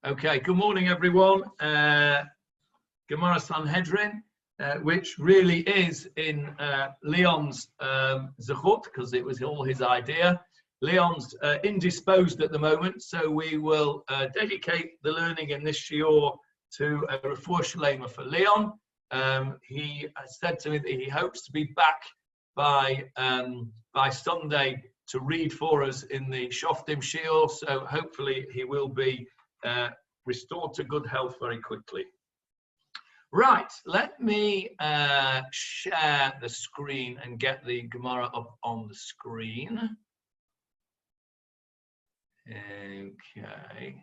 Okay, good morning, everyone. Gemarah Sanhedrin, which really is in Leon's zechut, because it was all his idea. Leon's indisposed at the moment, so we will dedicate the learning in this shiur to a refuah shlema for Leon. He said to me that he hopes to be back by Sunday to read for us in the Shoftim shiur, so hopefully he will be restored to good health very quickly. Right, let me share the screen and get the Gemara up on the screen. Okay,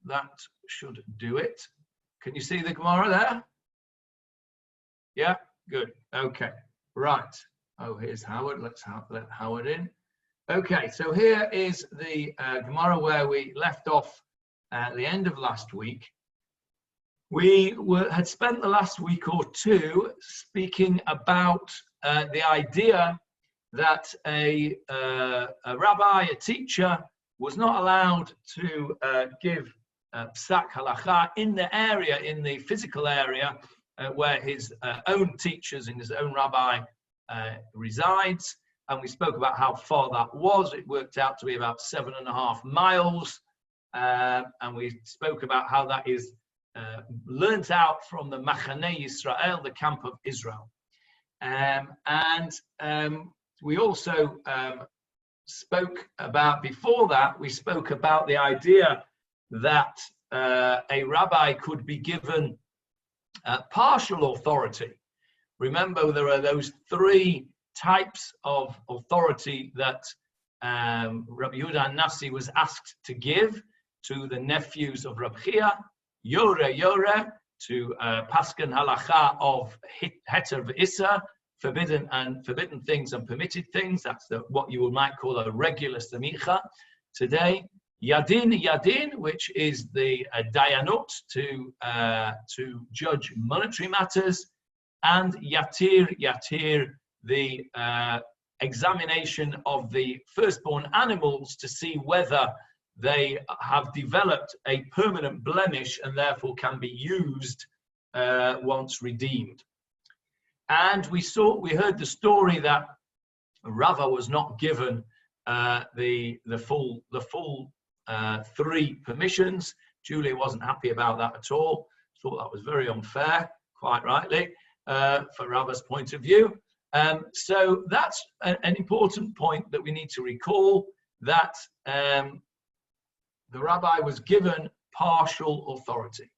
that should do it. Can you see the Gemara there? Yeah, good. Okay, right. Oh, here's Howard. Let's let Howard in. Okay, so here is the Gamora where we left off at the end of last week. We had spent the last week or two speaking about the idea that a rabbi, a teacher, was not allowed to give psak halacha in the area, in the physical area where his own teachers and his own rabbi resides. And we spoke about how far that was. It worked out to be about 7.5 miles. And we spoke about how that is learnt out from the Machaneh Yisrael, the camp of Israel. We also spoke about, before that, we spoke about the idea that a rabbi could be given partial authority. Remember, there are those three types of authority that Rabbi Yehuda Nasi was asked to give to the nephews of Rabbi Chia, Yore, to Paskan Halacha of Heter v'Issa, forbidden things and permitted things. That's what you might call a regular Semicha today. Yadin, which is the Dayanut, to judge monetary matters, and Yatir, the examination of the firstborn animals to see whether they have developed a permanent blemish and therefore can be used once redeemed. And we heard the story that Rava was not given the full three permissions. Julia wasn't happy about that at all. Thought that was very unfair, quite rightly, for Rava's point of view. So that's an important point that we need to recall, that the rabbi was given partial authority.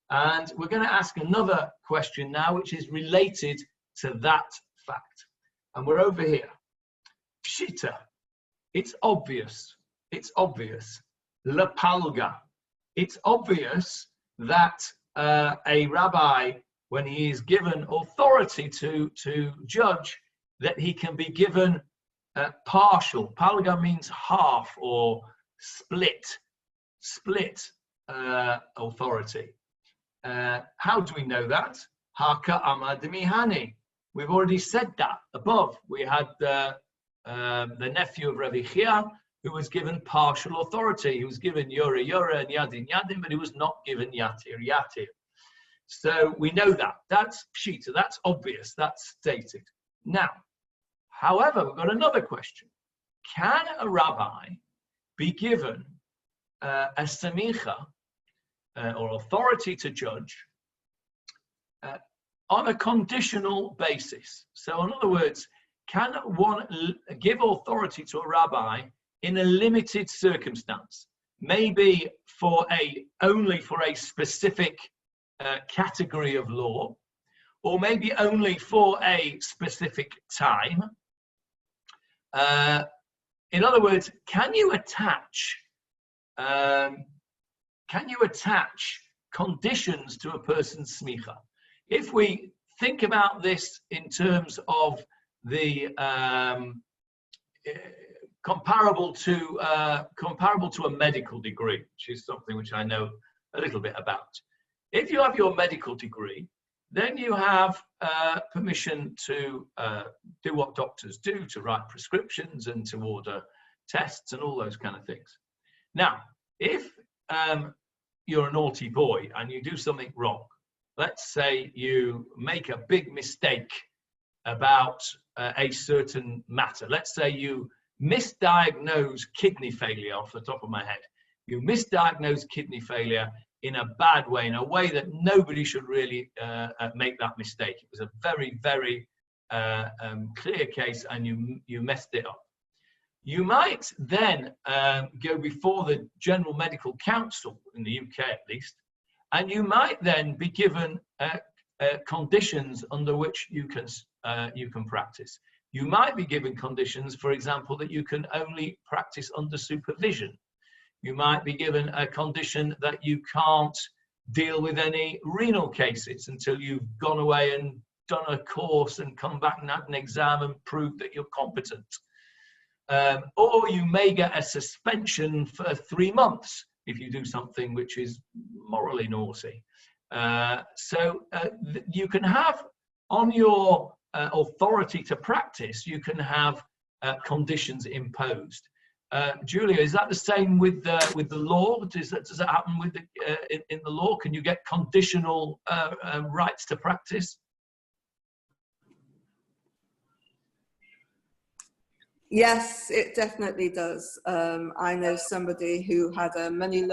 And we're going to ask another question now, which is related to that fact. And we're over here. Pshita. It's obvious. Lapalga. It's obvious that a rabbi, when he is given authority to judge, that he can be given partial. Palga means half or split authority. How do we know that? Haka amadimihani. We've already said that above. We had the nephew of Rabbi Chia, who was given partial authority. He was given Yore and Yadin, but he was not given Yatir. So we know that. That's pshita, that's obvious, that's stated. Now, however, we've got another question. Can a rabbi be given a semicha or authority to judge on a conditional basis? So in other words, can one give authority to a rabbi in a limited circumstance? Maybe only for a specific category of law, or maybe only for a specific time. In other words, can you attach conditions to a person's smicha? If we think about this in terms of the comparable to a medical degree, which is something which I know a little bit about. If you have your medical degree, then you have permission to do what doctors do, to write prescriptions and to order tests and all those kind of things. Now, if you're a naughty boy and you do something wrong, let's say you make a big mistake about a certain matter. Let's say you misdiagnose kidney failure off the top of my head. You misdiagnose kidney failure in a bad way, in a way that nobody should really make that mistake. It was a very, very clear case, and you messed it up. You might then go before the General Medical Council, in the UK at least, and you might then be given conditions under which you can practice. You might be given conditions, for example, that you can only practice under supervision. You might be given a condition that you can't deal with any renal cases until you've gone away and done a course and come back and had an exam and proved that you're competent. Or you may get a suspension for 3 months if you do something which is morally naughty. You can have on your authority to practice, you can have conditions imposed. Julia, is that the same with the law? Does that happen with in the law? Can you get conditional rights to practice? Yes, it definitely does. I know somebody who had a money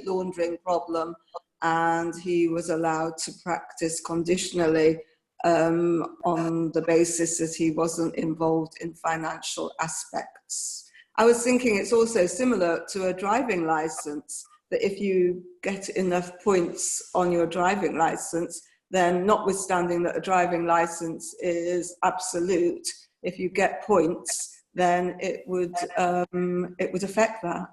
laundering problem, and he was allowed to practice conditionally on the basis that he wasn't involved in financial aspects. I was thinking it's also similar to a driving license, that if you get enough points on your driving license, then notwithstanding that a driving license is absolute, if you get points, then it would affect that.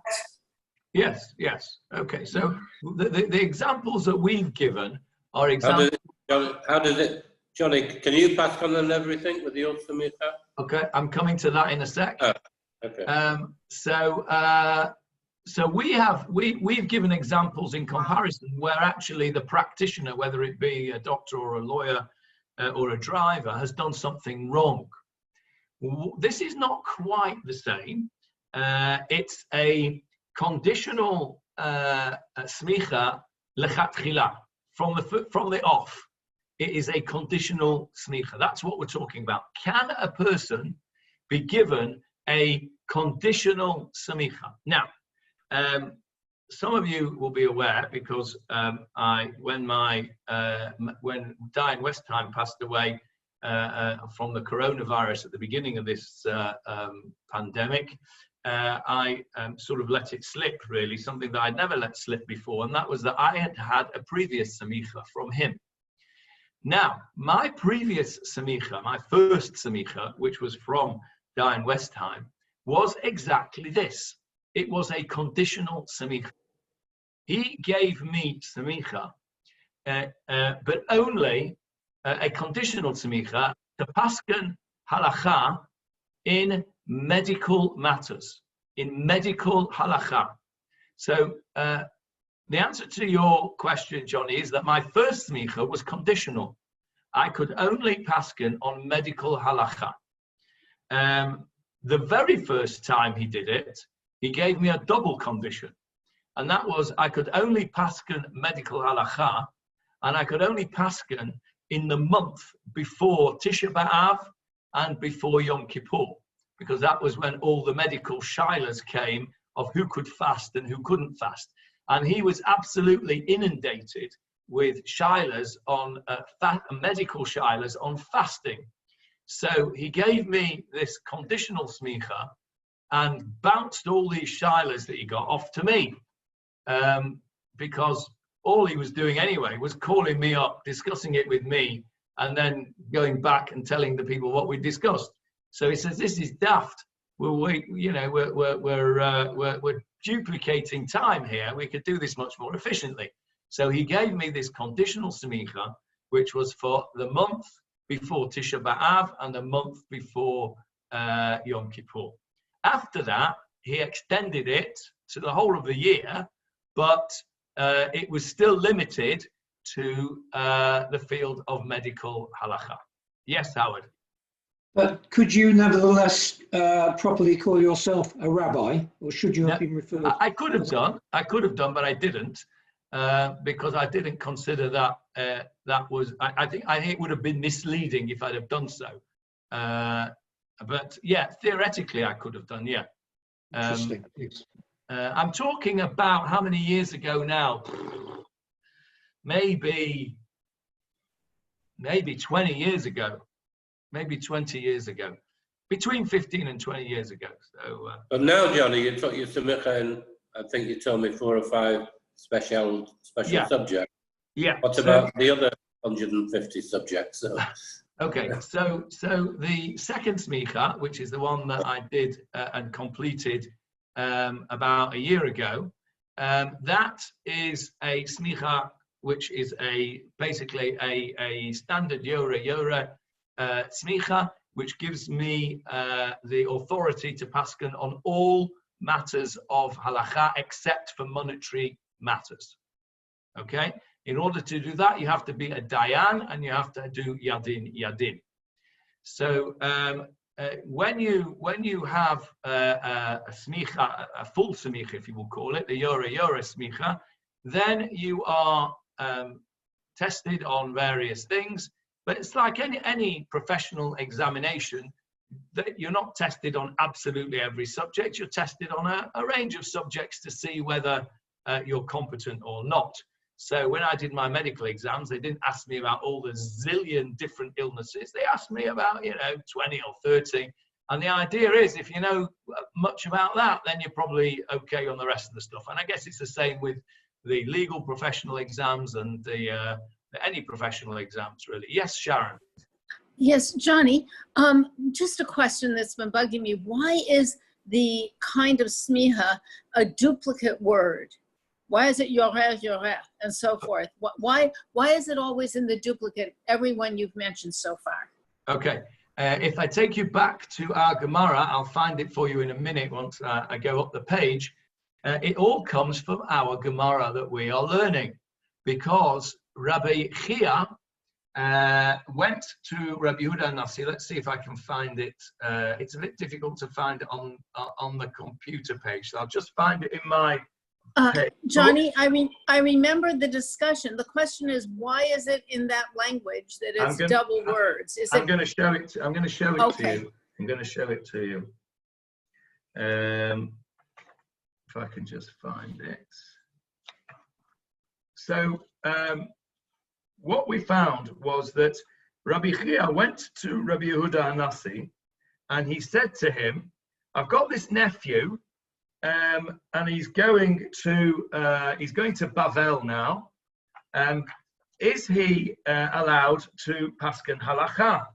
Yes, yes. Okay, so the examples that we've given are examples. How does it, Johnny, can you pass on everything with your sumitra? Okay, I'm coming to that in a sec. Oh, okay. So we've given examples in comparison where actually the practitioner, whether it be a doctor or a lawyer or a driver, has done something wrong. This is not quite the same. It's a conditional smicha lechatchila, from the off. It is a conditional smicha. That's what we're talking about. Can a person be given a conditional smicha? Now, some of you will be aware, because when Diane Westheim passed away from the coronavirus at the beginning of this pandemic, I sort of let it slip, really, something that I'd never let slip before, and that was that I had had a previous semicha from him. Now, my previous semicha, my first semicha, which was from Diane Westheim, was exactly this. It was a conditional semicha. He gave me semicha, but only a conditional semicha to pasken halacha in medical matters, in medical halacha. So the answer to your question, Johnny, is that my first smicha was conditional. I could only pasken on medical halacha. The very first time he did it, he gave me a double condition. And that was, I could only pasken medical halacha, and I could only pasken in the month before Tisha B'Av and before Yom Kippur, because that was when all the medical shilas came of who could fast and who couldn't fast. And he was absolutely inundated with shilas on medical shilas on fasting. So he gave me this conditional smicha and bounced all these shilas that he got off to me, because all he was doing anyway was calling me up, discussing it with me, and then going back and telling the people what we discussed. So he says, "This is daft. We're duplicating time here. We could do this much more efficiently." So he gave me this conditional semicha, which was for the month before Tisha B'Av and the month before Yom Kippur. After that, he extended it to the whole of the year, but it was still limited to the field of medical halacha. Yes, Howard. But could you nevertheless properly call yourself a rabbi, or should you have been referred? I could have done, but I didn't, because I didn't consider that that was. I think it would have been misleading if I'd have done so. But yeah, theoretically, I could have done. Yeah. Interesting. I'm talking about how many years ago now? Maybe 20 years ago. Maybe 20 years ago. Between 15 and 20 years ago. So. But now, Johnny, you took your sumitra, and I think you told me 4 or 5 special subjects. Yeah. What about the other 150 subjects? So. Okay, so the second smicha, which is the one that I did and completed about a year ago, that is a smicha which is basically a standard yora smicha, which gives me the authority to paskin on all matters of halacha except for monetary matters. Okay. In order to do that, you have to be a dayan and you have to do yadin. So when you have a smicha, a full smicha, if you will call it, the yora smicha, then you are tested on various things. But it's like any professional examination, that you're not tested on absolutely every subject. You're tested on a range of subjects to see whether you're competent or not. So when I did my medical exams, they didn't ask me about all the zillion different illnesses. They asked me about, 20 or 30. And the idea is, if you know much about that, then you're probably okay on the rest of the stuff. And I guess it's the same with the legal professional exams and any professional exams, really. Yes, Sharon. Yes, Johnny, just a question that's been bugging me. Why is the kind of smicha a duplicate word? Why is it yoreh, and so forth? Why is it always in the duplicate, every one you've mentioned so far? Okay. If I take you back to our Gemara, I'll find it for you in a minute once I go up the page. It all comes from our Gemara that we are learning, because Rabbi Chia went to Rabbi Yehuda Nasi. Let's see if I can find it. It's a bit difficult to find it on the computer page, so I'll just find it in my page. Johnny, I remember the discussion. The question is, why is it in that language that it's double words? I'm going to show it. I'm going to show it Okay. to you. I'm going to show it to you. If I can just find it. So what we found was that Rabbi Chia went to Rabbi Yehuda Hanassi, and he said to him, I've got this nephew, and he's going to Bavel now. Is he allowed to paskin halacha?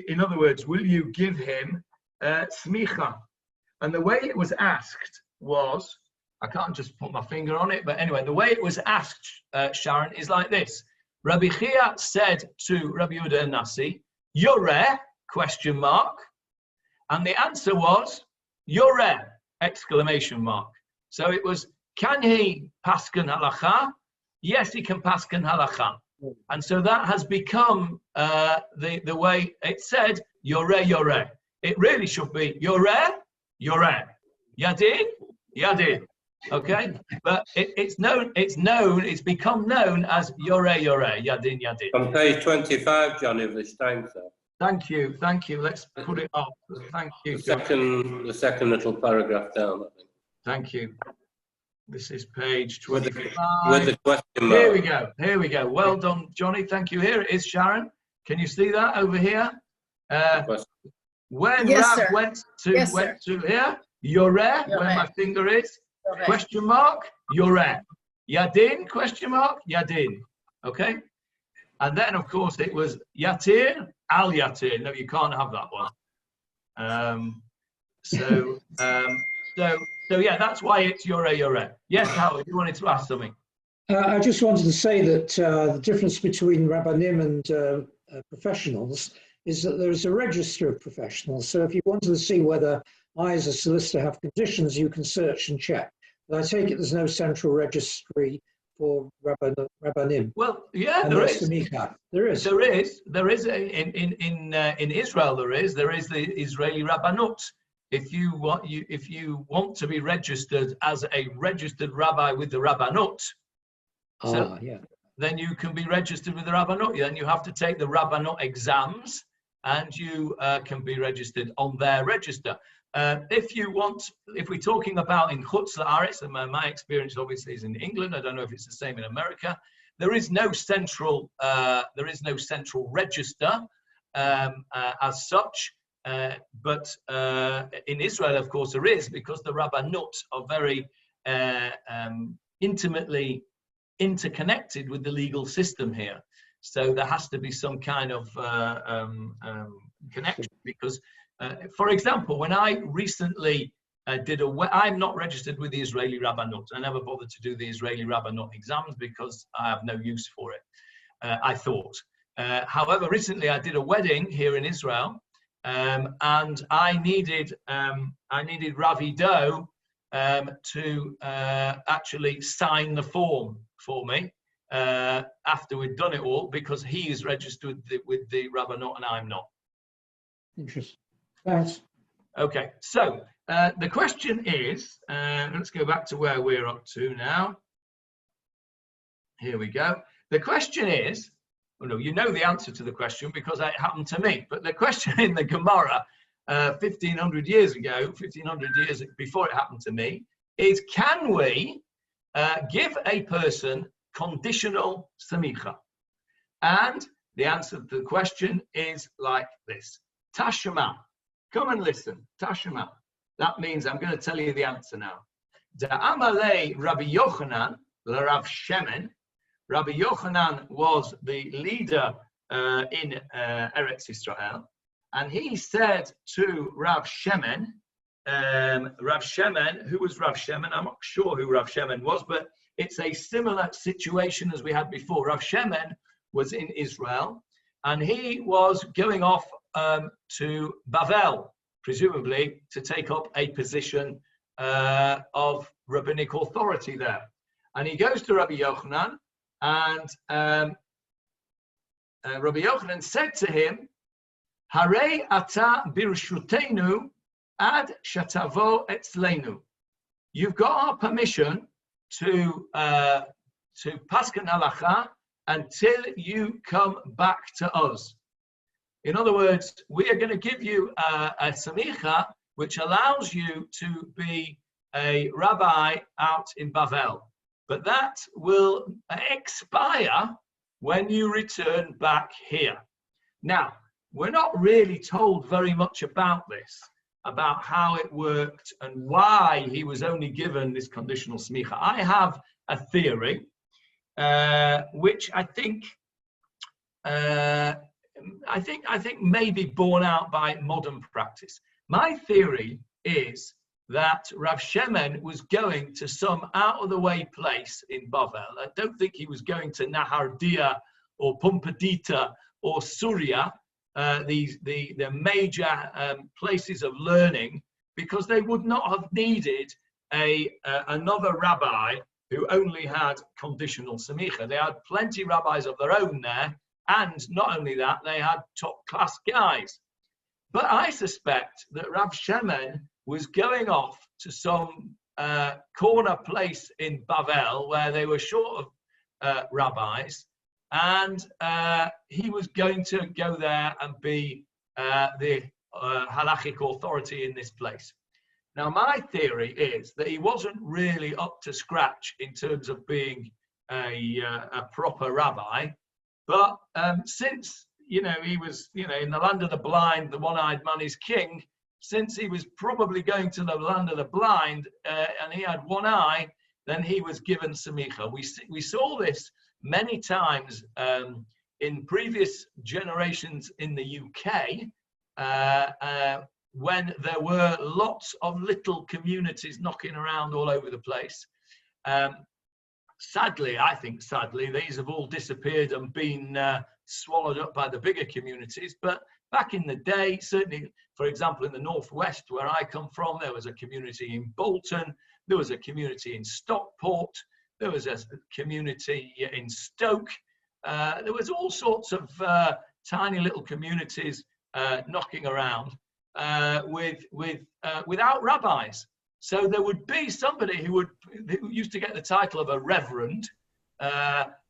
In other words, will you give him smicha? And the way it was asked was, I can't just put my finger on it, but anyway, the way it was asked, Sharon, is like this. Rabbi Chia said to Rabbi Yehuda Nasi, Yoreh, ? And the answer was, Yoreh, ! So it was, can he paskin halacha? Yes, he can paskin halacha. And so that has become the way it said, Yoreh. It really should be Yoreh, Yadin. Okay, but it's become known as Yoreh, Yadin. On page 25, Johnny, of the Stein, sir. Thank you. Let's put it up. Thank you. The second little paragraph down, I think. Thank you. This is page 25. With the question mark. Here we go. Well done, Johnny. Thank you. Here it is, Sharon. Can you see that over here? When Yes, Rav sir. went to here, Yoreh, where my finger is, ? Yoreh. Yadin, ? Yadin. Okay? And then, of course, it was Yatir, Al Yatir. No, you can't have that one. So yeah, that's why it's Yoreh. Yes, Howard, you wanted to ask something? I just wanted to say that the difference between Rabbanim and professionals is that there is a register of professionals. So if you wanted to see whether I, as a solicitor, have conditions, you can search and check. But I take it there's no central registry for Rabbanim? Well, yeah, And there the is. Semicha. There is. In Israel there is the Israeli Rabbanut. If you want to be registered as a registered rabbi with the Rabbanut, then you can be registered with the Rabbanut. Then you have to take the Rabbanut exams, and you can be registered on their register. If we're talking about in Chutz La'aretz, and my experience obviously is in England. I don't know if it's the same in America. There is no central register as such. But in Israel, of course, there is, because the Rabbanut are very intimately interconnected with the legal system here. So there has to be some kind of connection, because, for example, when I recently I'm not registered with the Israeli Rabbanut. I never bothered to do the Israeli Rabbanut exams because I have no use for it, I thought. However, recently I did a wedding here in Israel, and I needed Ravi Doe to actually sign the form for me after we'd done it all, because he is registered with the Rabbanut and I'm not. Interesting. Thanks. Okay, so the question is, let's go back to where we're up to now. Here we go. The question is, well, no, you know the answer to the question because it happened to me. But the question in the Gemara 1500 years ago, 1500 years before it happened to me, is can we give a person conditional semicha? And the answer to the question is like this. Tashema. Come and listen. Tashema. That means I'm going to tell you the answer now. Da'amalei Rabbi Yochanan l'Rav Shemin. Rabbi Yochanan was the leader in Eretz Israel, and he said to Rav Shemin, who was Rav Shemin? I'm not sure who Rav Shemin was, but it's a similar situation as we had before. Rav Shemin was in Israel, and he was going off to Bavel, presumably to take up a position of rabbinic authority there. And he goes to Rabbi Yochanan, and Rabbi Yochanan said to him, Harei ata birshutenu ad shatavo etzleinu. You've got our permission to pasken halacha until you come back to us. In other words, we are going to give you a semicha which allows you to be a rabbi out in Bavel. But that will expire when you return back here. Now, we're not really told very much about this, about how it worked and why he was only given this conditional semicha. I have a theory, which I think may be borne out by modern practice. My theory is that Rav Shemin was going to some out-of-the-way place in Bavel. I don't think he was going to Nahardia or Pumbedita or Surya, the major places of learning, because they would not have needed another rabbi who only had conditional semicha. They had plenty of rabbis of their own there, and not only that, they had top-class guys. But I suspect that Rav Shemin was going off to some corner place in Bavel where they were short of rabbis, and he was going to go there and be the halachic authority in this place. Now, my theory is that he wasn't really up to scratch in terms of being a proper rabbi, but since he was in the land of the blind, the one-eyed man is king. Since he was probably going to the land of the blind and he had one eye, then he was given semicha. We saw this many times in previous generations in the UK when there were lots of little communities knocking around all over the place. Sadly, these have all disappeared and been swallowed up by the bigger communities. But back in the day, certainly, for example, in the Northwest where I come from, there was a community in Bolton, there was a community in Stockport, There was a community in Stoke. There was all sorts of tiny little communities knocking around without rabbis. So there would be somebody who used to get the title of a reverend,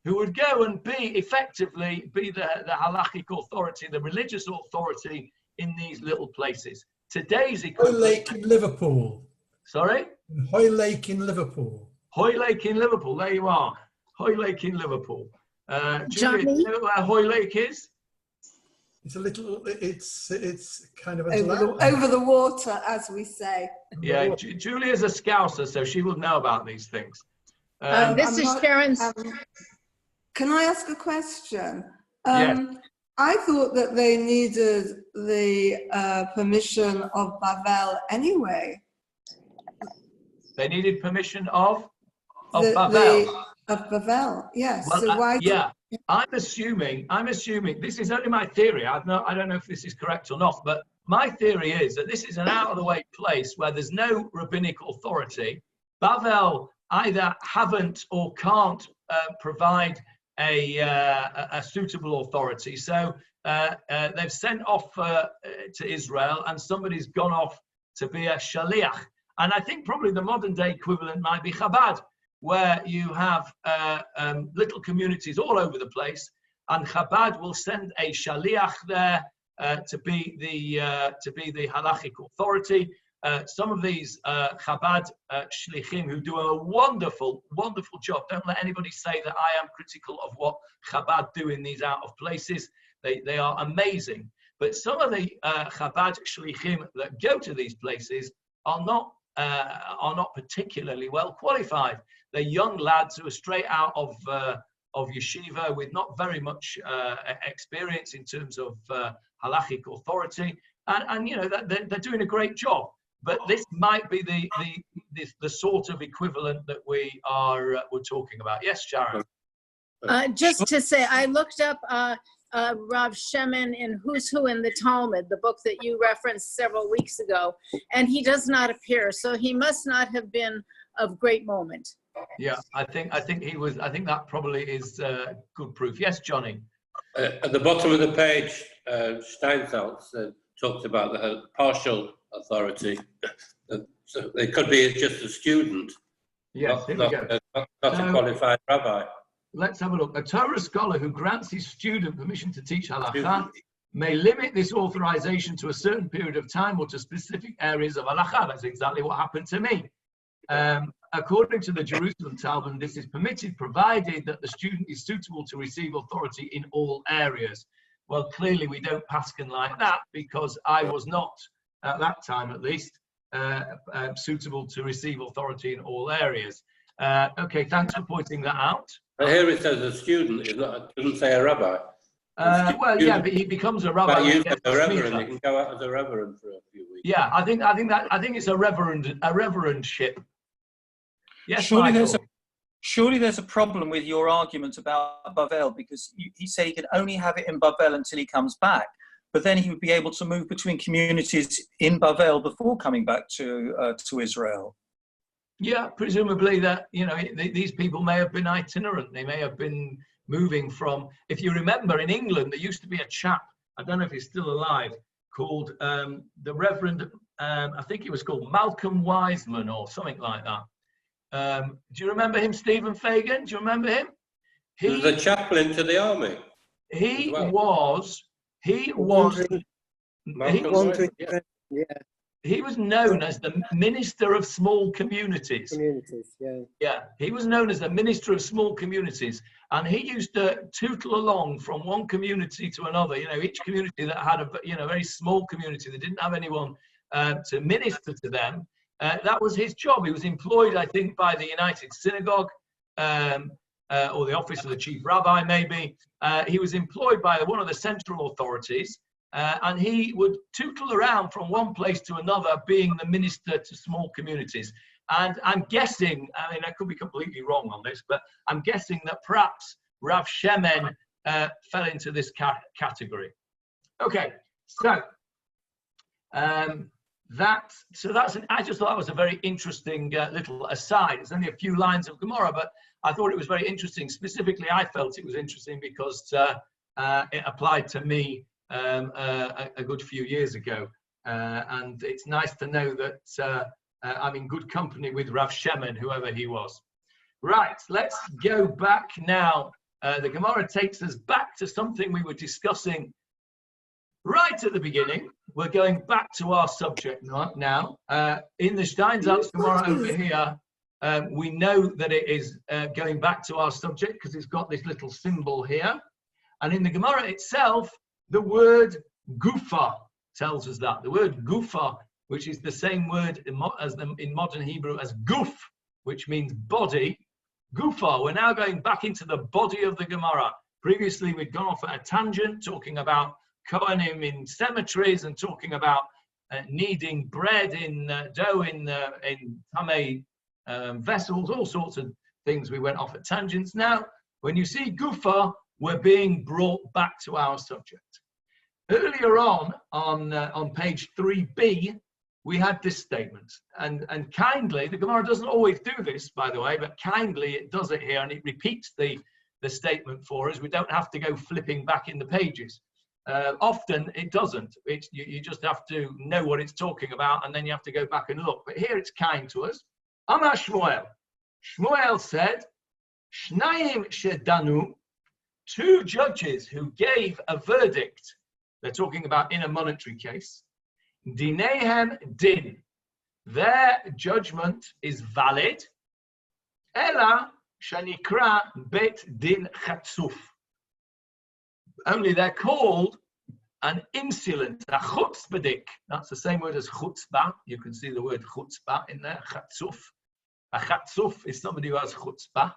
who would go and effectively be the halachic authority, the religious authority in these little places. Today's Hoylake in Liverpool. Sorry? Hoylake in Liverpool. Hoylake in Liverpool, there you are. Hoylake in Liverpool. Julia, Johnny? do you know where Hoylake is? It's a little, it's kind of over the water, as we say. Yeah, Julia's a Scouser, so she will know about these things. This is Sharon's. Can I ask a question? Yes. I thought that they needed the permission of Bavel anyway. They needed permission of Bavel. Of Bavel, yes. Well, so why? Yeah, I'm assuming. This is only my theory. I don't know if this is correct or not, but my theory is that this is an out-of-the-way place where there's no rabbinic authority. Bavel either haven't or can't provide a suitable authority. So they've sent off to Israel, and somebody's gone off to be a shaliach. And I think probably the modern day equivalent might be Chabad, where you have little communities all over the place, and Chabad will send a shaliach there to be the halachic authority. Some of these Chabad shlichim who do a wonderful, wonderful job. Don't let anybody say that I am critical of what Chabad do in these out of places. They are amazing. But some of the Chabad shlichim that go to these places are not particularly well qualified. They're young lads who are straight out of yeshiva with not very much experience in terms of halachic authority, and you know they're doing a great job. But this might be the sort of equivalent that we're talking about. Yes, Sharon. Just to say, I looked up Rav Shemin in Who's Who in the Talmud, the book that you referenced several weeks ago, and he does not appear, so he must not have been of great moment. Yeah, I think he was. I think that probably is good proof. Yes, Johnny. At the bottom of the page, Steinsaltz talks about the partial authority. So it could be just a student, Yes, not a qualified rabbi. Let's have a look. A Torah scholar who grants his student permission to teach halakha may limit this authorization to a certain period of time or to specific areas of halakha. That's exactly what happened to me. According to the Jerusalem Talmud, this is permitted provided that the student is suitable to receive authority in all areas. Well, clearly we don't paskin like that, because I was not, at that time at least, suitable to receive authority in all areas. Okay, thanks for pointing that out. And here it says a student, it doesn't say a rabbi. Well, yeah, but he becomes a rabbi. You can go out as a reverend for a few weeks. Yeah, I think it's a reverendship. Yes, surely there's a problem with your argument about Bavel, because he said he can only have it in Bavel until he comes back, but then he would be able to move between communities in Bavel before coming back to Israel. Yeah, presumably that, you know, these people may have been itinerant. They may have been moving from, if you remember, in England, there used to be a chap, I don't know if he's still alive, called the Reverend, I think he was called Malcolm Wiseman or something like that. Do you remember him, Stephen Fagan? Do you remember him? He was a chaplain to the army. He was known as the Minister of Small Communities. Yeah, he was known as the Minister of Small Communities, and he used to tootle along from one community to another. You know, each community that had a very small community that didn't have anyone to minister to them. That was his job. He was employed, I think, by the United Synagogue or the Office of the Chief Rabbi, maybe. He was employed by one of the central authorities. And he would tootle around from one place to another, being the minister to small communities. And I'm guessing, I mean, I could be completely wrong on this, but I'm guessing that perhaps Rav Shemin fell into this category. Okay, so I just thought that was a very interesting little aside. It's only a few lines of Gemara, but I thought it was very interesting. Specifically, I felt it was interesting because it applied to me a good few years ago. And it's nice to know that I'm in good company with Rav Shemin, whoever he was. Right, let's go back now. The Gemara takes us back to something we were discussing right at the beginning. We're going back to our subject now. In the Steinsaltz Gemara over here, we know that it is going back to our subject because it's got this little symbol here. And in the Gemara itself, the word gufa tells us that. The word gufa, which is the same word in modern Hebrew as guf, which means body. Gufa, we're now going back into the body of the Gemara. Previously, we'd gone off at a tangent, talking about Kohanim in cemeteries and talking about kneading bread in dough in tamei vessels, all sorts of things. We went off at tangents. Now, when you see Gufa, we're being brought back to our subject. Earlier on page 3b, we had this statement, and kindly, the Gemara doesn't always do this, by the way, but kindly it does it here, and it repeats the statement for us. We don't have to go flipping back in the pages. Often it doesn't. You just have to know what it's talking about, and then you have to go back and look. But here it's kind to us. Amar Shmuel. Shmuel said, Shnayim shedanu, two judges who gave a verdict. They're talking about in a monetary case. Dinehem din. Their judgment is valid. Ela shanikra bet din chatzuf. Only they're called an insolent, a chutzpahdik. That's the same word as chutzpah. You can see the word chutzpah in there, chatzuf. A chatzuf is somebody who has chutzpah.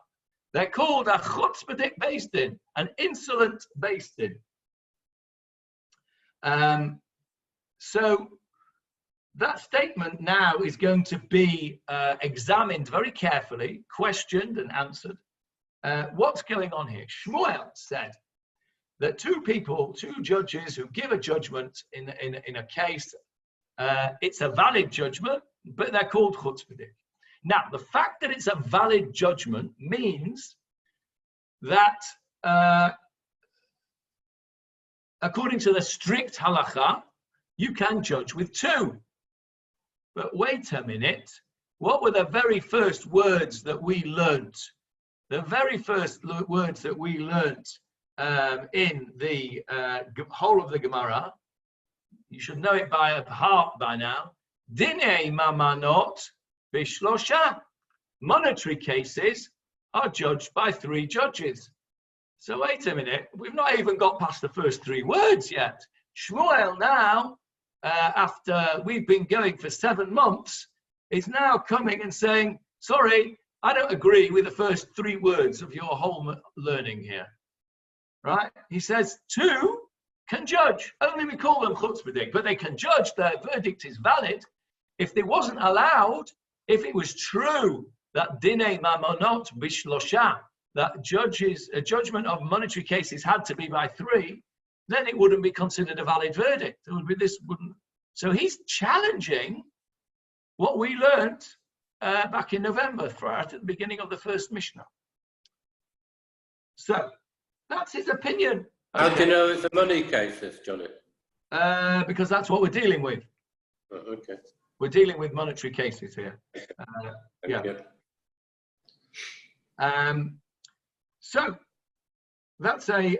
They're called a chutzpahdik based in, an insolent based in. So that statement now is going to be examined very carefully, questioned and answered. What's going on here? Shmuel said that two judges who give a judgment in a case, it's a valid judgment, but they're called chutzpahdik. Now, the fact that it's a valid judgment means that according to the strict halacha, you can judge with two. But wait a minute, what were the very first words that we learnt? The very first words that we learnt in the whole of the Gemara, you should know it by heart by now. Dinei mamanot bishlosha. Monetary cases are judged by three judges. So wait a minute, we've not even got past the first three words yet. Shmuel now, after we've been going for 7 months, is now coming and saying, sorry, I don't agree with the first three words of your whole learning here. Right? He says, two can judge. Only we call them chutzpahdik, but they can judge. Their verdict is valid. If they wasn't allowed, if it was true that dinei mamonot bishlosha, that a judgment of monetary cases had to be by three, then it wouldn't be considered a valid verdict. It would be wouldn't. So he's challenging what we learned back in November, right at the beginning of the first Mishnah. So that's his opinion. How do you know it's a money cases, Johnny? Because that's what we're dealing with. Oh, okay. We're dealing with monetary cases here. Yeah. So that's a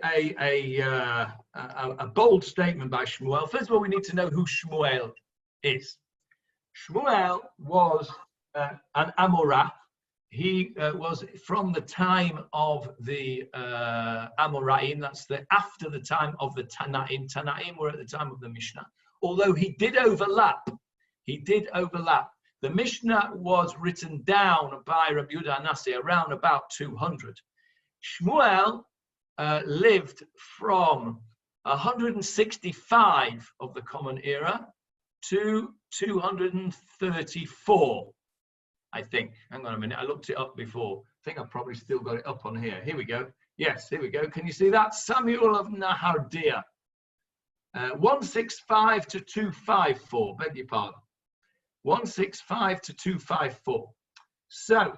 bold statement by Shmuel. First of all, we need to know who Shmuel is. Shmuel was an Amorah. He was from the time of the Amoraim. That's after the time of the Tanaim. Tanaim were at the time of the Mishnah. Although he did overlap. The Mishnah was written down by Rabbi Yehuda Hanassi around about 200. Shmuel lived from 165 of the Common Era to 234, I think. Hang on a minute, I looked it up before. I think I've probably still got it up on here. Here we go. Yes, here we go. Can you see that? Samuel of Nahardia. 165 to 254, beg your pardon. 165 to 254. So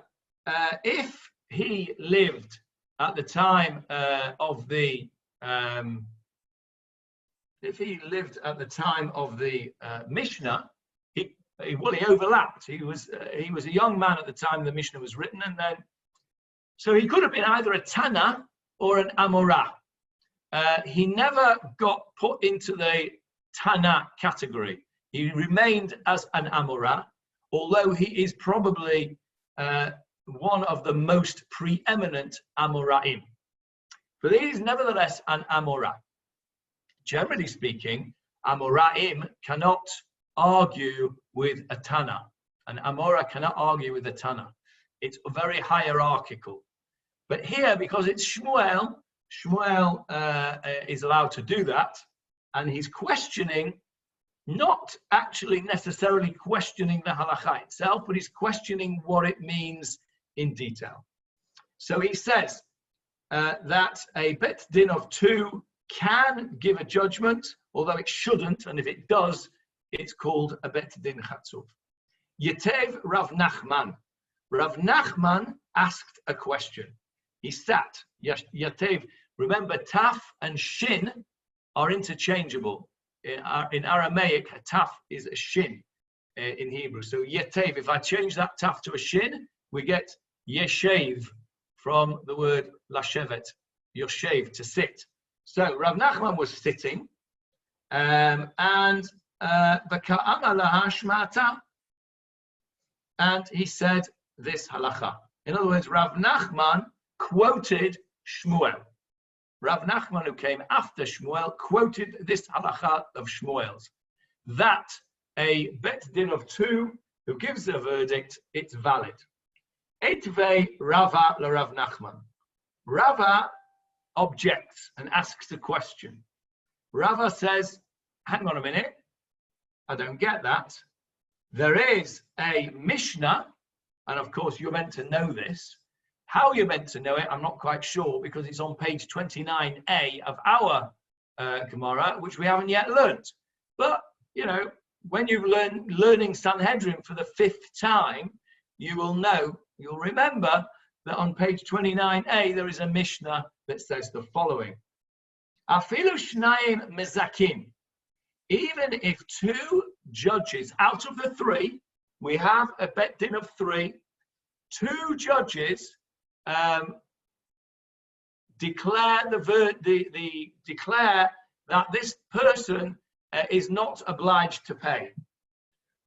if he lived at the time of the Mishnah, he overlapped. He was a young man at the time the Mishnah was written, and then so he could have been either a Tana or an Amorah. He never got put into the Tana category. He remained as an Amorah, although he is probably one of the most preeminent Amoraim. But he is nevertheless an Amorah. Generally speaking, Amoraim cannot argue with a Tana. An Amorah cannot argue with a Tana. It's very hierarchical. But here, because it's Shmuel is allowed to do that, and he's questioning, not actually necessarily questioning the halacha itself, but he's questioning what it means in detail. So he says that a bet din of two can give a judgment, although it shouldn't, and if it does, it's called a bet din chatzuv. Yetev Rav Nachman. Rav Nachman asked a question. He sat. Yatev. Remember, taf and shin are interchangeable. In Aramaic, a taf is a shin in Hebrew. So yetev, if I change that taf to a shin, we get yeshev from the word lashevet, yoshev, to sit. So Rav Nachman was sitting, and he said this halacha. In other words, Rav Nachman quoted Shmuel. Rav Nachman, who came after Shmuel, quoted this halacha of Shmuel's, that a bet din of two who gives a verdict, it's valid. Eitvei Rava la Rav Nachman. Rava objects and asks a question. Rava says, hang on a minute, I don't get that. There is a Mishnah, and of course you're meant to know this. How you're meant to know it, I'm not quite sure, because it's on page 29a of our Gemara, which we haven't yet learnt. But, you know, when you've learning Sanhedrin for the 5th time, you will know, you'll remember that on page 29a, there is a Mishnah that says the following. Afilu shnayim mezakin. Even if 2 judges out of the 3, we have a bet din of 3, 2 judges declare declare that this person is not obliged to pay,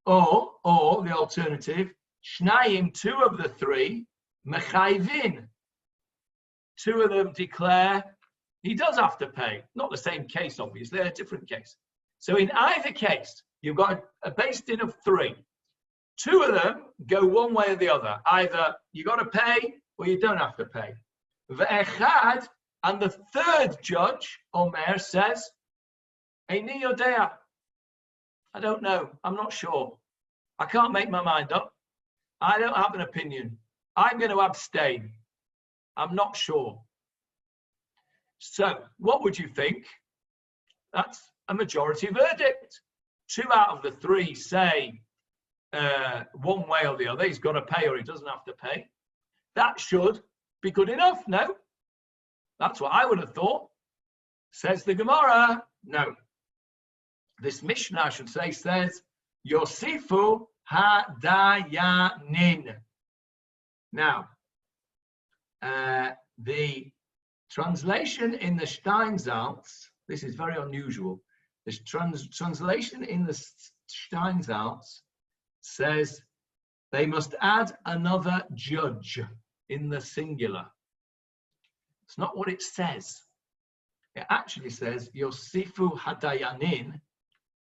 or the alternative, shnayim, 2 of the 3, mechayvin, 2 of them declare he does have to pay. Not the same case, obviously, a different case. So in either case, you've got a base din of 3. 2 of them go one way or the other. Either you got to pay or you don't have to pay. Ve'echad, and the 3rd judge, Omer, says, Eini yodea. I don't know. I'm not sure. I can't make my mind up. I don't have an opinion. I'm going to abstain. I'm not sure. So, what would you think? That's a majority verdict. 2 out of the 3 say one way or the other, he's got to pay or he doesn't have to pay. That should be good enough, no? That's what I would have thought. Says the Gemara, no. This Mishnah, I should say, says, Yosifu hadayanin. Now, the translation in the Steinsaltz, this is very unusual. The translation in the Steinsaltz says they must add another judge in the singular. It's not what it says. It actually says Yosifu hadayanin,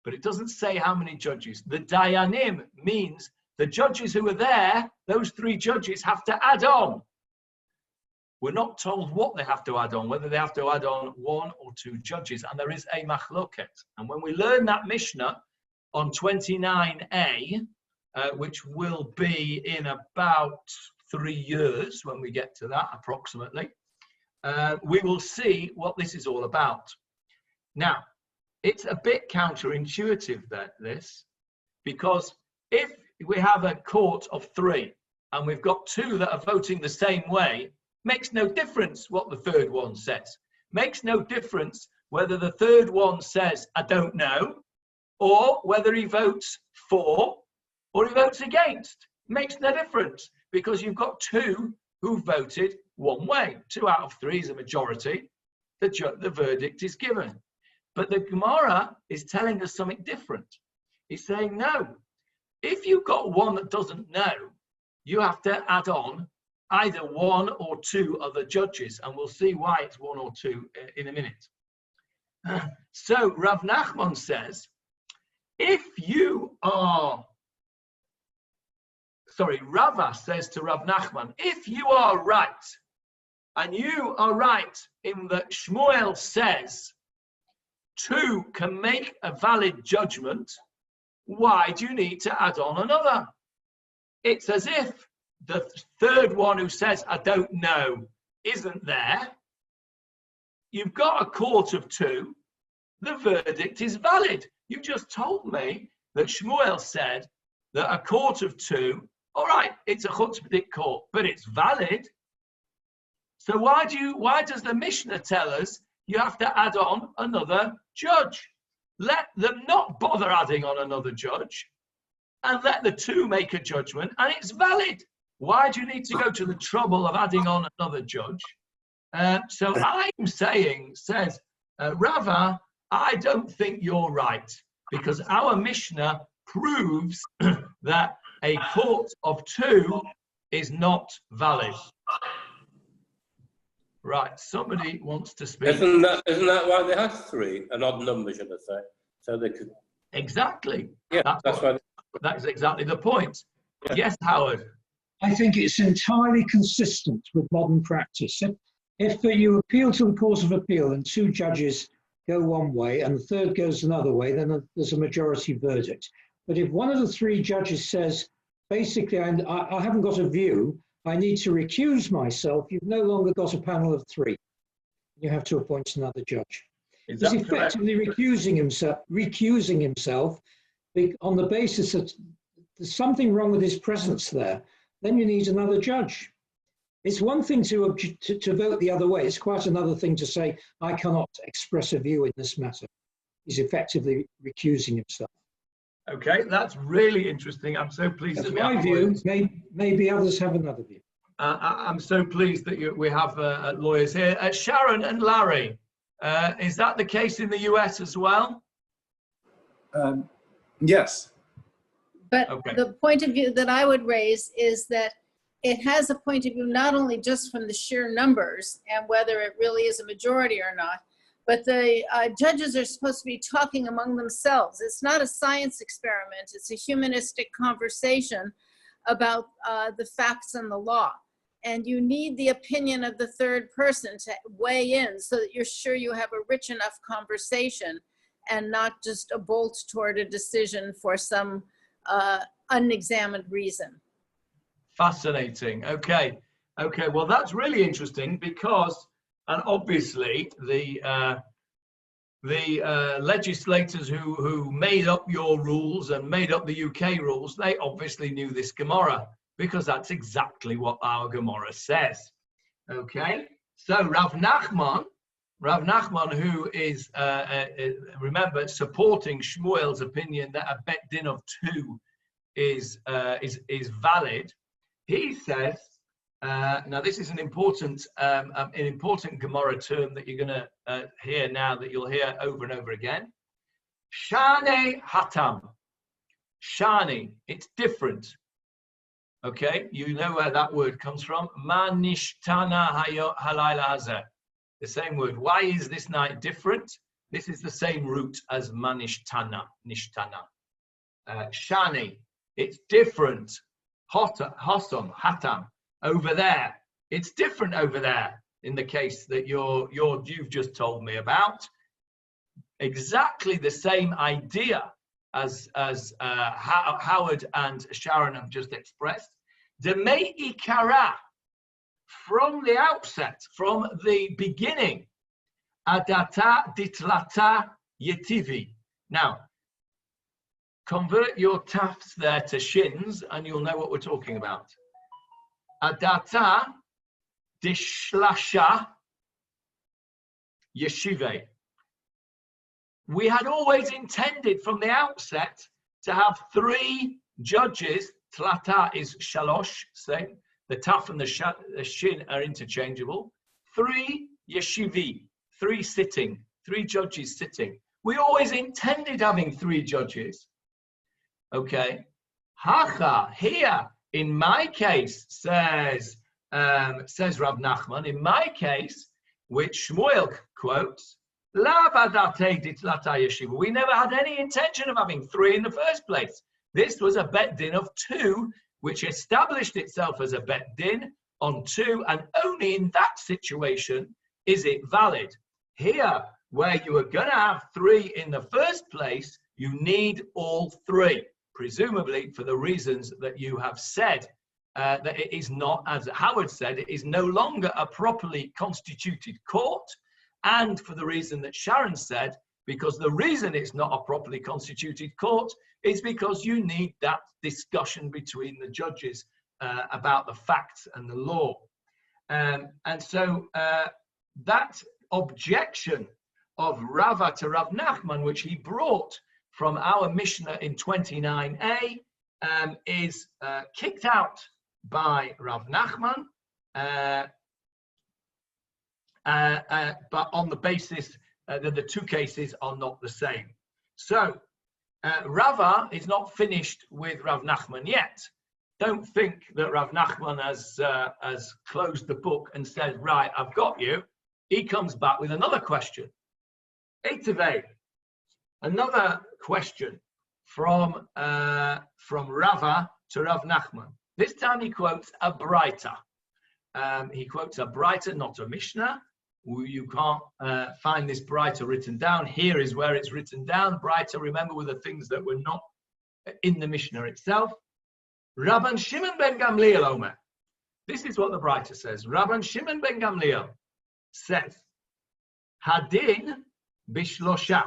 but it doesn't say how many judges. The dayanim means the judges who are there, those 3 judges have to add on. We're not told what they have to add on, whether they have to add on 1 or 2 judges, and there is a machloket. And when we learn that Mishnah on 29a, which will be in about 3 years when we get to that, approximately, we will see what this is all about. Now, it's a bit counterintuitive, this, because if we have a court of 3 and we've got 2 that are voting the same way, makes no difference what the third one says. Makes no difference whether the third one says, I don't know, or whether he votes for or he votes against. Makes no difference, because you've got 2 who voted one way. 2 out of 3 is a majority. The verdict is given. But the Gemara is telling us something different. It's saying, no, if you've got one that doesn't know, you have to add on either 1 or 2 other judges, and we'll see why it's 1 or 2 in a minute. So Rav Nachman says, Rava says to Rav Nachman, if you are right, and you are right in that Shmuel says 2 can make a valid judgment, why do you need to add on another? It's as if the third one who says, I don't know, isn't there. You've got a court of 2. The verdict is valid. You just told me that Shmuel said that a court of 2, all right, it's a chutzpahdik court, but it's valid. So why does the Mishnah tell us you have to add on another judge? Let them not bother adding on another judge, and let the 2 make a judgment, and it's valid. Why do you need to go to the trouble of adding on another judge? So I'm saying, says Rava, I don't think you're right, because our Mishnah proves that a court of 2 is not valid. Right, somebody wants to speak. Isn't that why they had 3, an odd number, should I say? So they could. Exactly. Yeah, that's why. That's exactly the point. Yeah. Yes, Howard. I think it's entirely consistent with modern practice. If you appeal to the Court of Appeal and 2 judges go one way and the third goes another way, then there's a majority verdict. But if one of the 3 judges says, basically, I haven't got a view, I need to recuse myself, you've no longer got a panel of 3. You have to appoint another judge. He's effectively recusing himself on the basis that there's something wrong with his presence there. Then you need another judge. It's one thing to vote the other way. It's quite another thing to say, I cannot express a view in this matter. He's effectively recusing himself. Okay, that's really interesting. I'm so pleased That's that we my have view. Maybe others have another view. I'm so pleased that we have lawyers here. Sharon and Larry, is that the case in the US as well? Yes. But Okay. the point of view that I would raise is that it has a point of view not only just from the sheer numbers and whether it really is a majority or not, but the judges are supposed to be talking among themselves. It's not a science experiment. It's a humanistic conversation about the facts and the law. And you need the opinion of the third person to weigh in so that you're sure you have a rich enough conversation and not just a bolt toward a decision for some unexamined reason. Fascinating. Okay. Well, that's really interesting because, and obviously, the legislators who made up your rules and made up the UK rules, they obviously knew this Gemara because that's exactly what our Gamora says. Okay. So Rav Nachman, who is, remember, supporting Shmuel's opinion that a bet din of 2 is valid. He says, now this is an important Gamora term that you're going to hear now, that you'll hear over and over again. Shane hatam. Shani, it's different. Okay, you know where that word comes from. Manishtana halayla hazeh. The same word. Why is this night different? This is the same root as manishtana, nishtana. Shani, it's different. Hosom, hatam, over there. It's different over there in the case that you've just told me about. Exactly the same idea as Howard and Sharon have just expressed. Demei ikara, from the outset, from the beginning, adata ditlata yetivi. Now, convert your tafs there to shins and you'll know what we're talking about. Adata dishlasha yeshive. We had always intended from the outset to have 3 judges. Tlata is shalosh, same. The taf and the shin are interchangeable. 3 yeshivi, 3 sitting, 3 judges sitting. We always intended having 3 judges. Okay. Hacha, here, in my case, says Rav Nachman, in my case, which Shmuel quotes, we never had any intention of having 3 in the first place. This was a bet din of 2, which established itself as a bet din on 2, and only in that situation is it valid. Here, where you are going to have 3 in the first place, you need all 3, presumably for the reasons that you have said, that it is not, as Howard said, it is no longer a properly constituted court, and for the reason that Sharon said, because the reason it's not a properly constituted court is because you need that discussion between the judges about the facts and the law. And so that objection of Rava to Rav Nachman, which he brought from our Mishnah in 29a, is kicked out by Rav Nachman, but on the basis that the 2 cases are not the same. So Rava is not finished with Rav Nachman yet. Don't think that Rav Nachman has closed the book and said, right, I've got you. He comes back with another question. Eitavei, another question from Rava to Rav Nachman. This time he quotes a Braita. He quotes a Braita, not a Mishnah. You can't find this Braita written down. Here is where it's written down. Braita, remember, were the things that were not in the Mishnah itself. Rabban Shimon ben Gamliel Omer. This is what the Braita says. Rabban Shimon ben Gamliel says, Hadin bishlosha.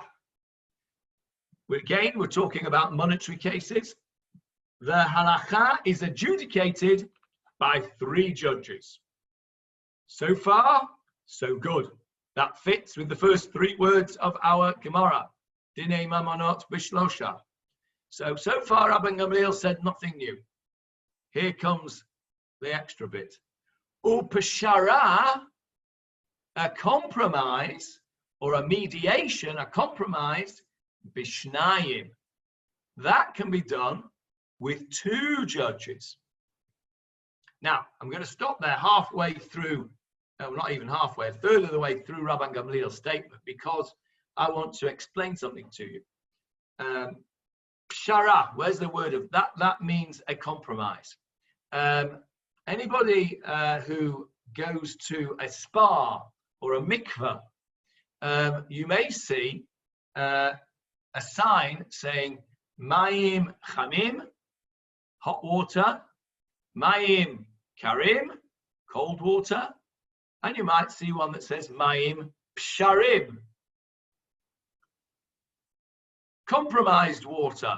Again, we're talking about monetary cases. The halacha is adjudicated by 3 judges. So far, so good. That fits with the first 3 words of our Gemara. Dinei mamonot bishlosha. So far, Rabbi Gamliel said nothing new. Here comes the extra bit. Upashara, a compromise or a mediation, a compromise, bishnayim. That can be done with 2 judges. Now, I'm going to stop there halfway through, not even halfway, a third of the way through Rabbi Gamliel's statement, because I want to explain something to you. Pshara, where's the word of that? That means a compromise. Anybody who goes to a spa or a mikveh, you may see a sign saying Mayim Chamim, hot water, Mayim Karim, cold water, and you might see one that says Mayim Psharim, compromised water.